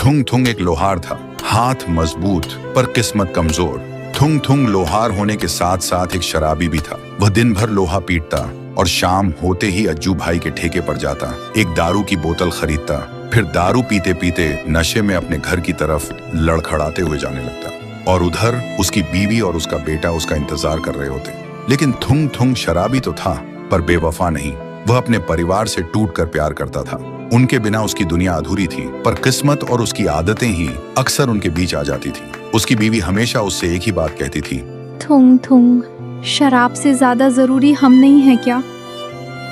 थुंग थुंग एक लोहार था, हाथ मजबूत पर किस्मत कमजोर। थुंग थुंग लोहार होने के साथ साथ एक शराबी भी था। वह दिन भर लोहा पीटता और शाम होते ही अज्जू भाई के ठेके पर जाता, एक दारू की बोतल खरीदता, फिर दारू पीते पीते नशे में अपने घर की तरफ लड़खड़ाते हुए जाने लगता। और उधर उसकी बीवी और उसका बेटा उसका इंतजार कर रहे होते। लेकिन थुंग थुंग शराबी तो था पर बेवफा नहीं। वह अपने परिवार से टूटकर प्यार करता था। उनके बिना उसकी दुनिया अधूरी थी, पर किस्मत और उसकी आदतें ही अक्सर उनके बीच आ जाती थी। उसकी बीवी हमेशा उससे एक ही बात कहती थी, थुंग थुंग, शराब से ज्यादा जरूरी हम नहीं है क्या?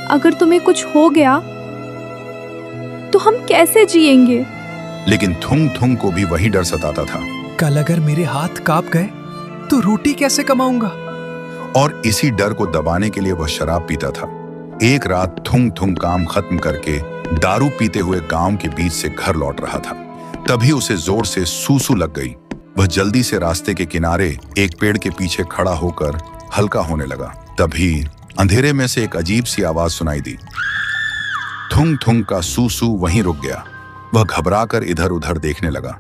अगर तुम्हें कुछ हो गया तो हम कैसे जिएंगे? लेकिन थुंग थुंग को भी वही डर सताता था। कल अगर मेरे हाथ कांप गए तो रोटी कैसे कमाऊंगा? और इसी डर को दबाने के लिए वह शराब पीता था। एक रात थुंग थुंग काम खत्म करके दारू पीते हुए गांव के बीच से घर लौट रहा था। तभी उसे जोर से सूसू लग गई। वह जल्दी से रास्ते के किनारे एक पेड़ के पीछे खड़ा होकर हल्का होने लगा। तभी अंधेरे में से एक अजीब सी आवाज सुनाई दी। थुंग थुंग का सूसू वहीं रुक गया। वह घबराकर इधर उधर देखने लगा।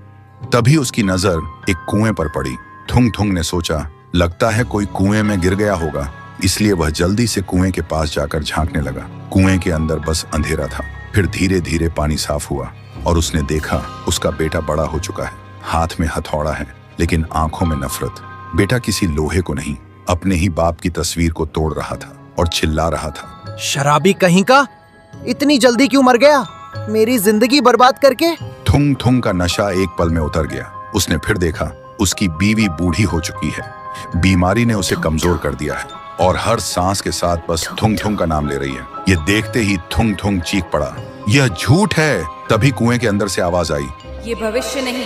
तभी उसकी नजर एक कुएं पर पड़ी। थुंग थुंग ने सोचा, लगता है कोई कुएं में गिर गया होगा, इसलिए वह जल्दी से कुएं के पास जाकर झांकने लगा। कुएं के अंदर बस अंधेरा था। फिर धीरे धीरे पानी साफ हुआ और उसने देखा उसका बेटा बड़ा हो चुका है। हाथ में हथौड़ा है लेकिन आंखों में नफरत। बेटा किसी लोहे को नहीं, अपने ही बाप की तस्वीर को तोड़ रहा था और चिल्ला रहा था, शराबी कहीं का, इतनी जल्दी क्यों मर गया, मेरी जिंदगी बर्बाद करके। थुंग थुंग का नशा एक पल में उतर गया। उसने फिर देखा उसकी बीवी बूढ़ी हो चुकी है। बीमारी ने उसे कमजोर कर दिया है और हर सांस के साथ बस थुंग थुंग का नाम ले रही है। ये देखते ही थुंग थुंग चीख पड़ा, यह झूठ है। तभी कुएं के अंदर से आवाज आई, ये भविष्य नहीं,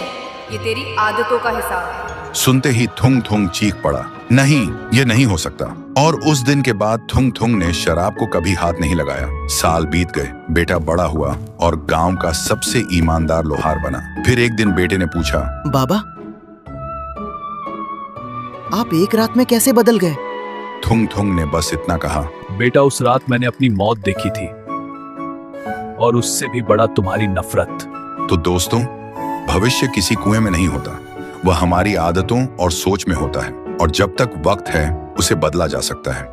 ये तेरी आदतों का हिसाब है। सुनते ही थुंग थुंग चीख पड़ा, नहीं, ये नहीं हो सकता। और उस दिन के बाद थुंग थुंग ने शराब को कभी हाथ नहीं लगाया। साल बीत गए, बेटा बड़ा हुआ और गांव का सबसे ईमानदार लोहार बना। फिर एक दिन बेटे ने पूछा, बाबा, आप एक रात में कैसे बदल गए? थुंग थुंग ने बस इतना कहा, बेटा, उस रात मैंने अपनी मौत देखी थी और उससे भी बड़ा तुम्हारी नफरत। तो दोस्तों, भविष्य किसी कुएं में नहीं होता, वह हमारी आदतों और सोच में होता है। और जब तक वक्त है उसे बदला जा सकता है।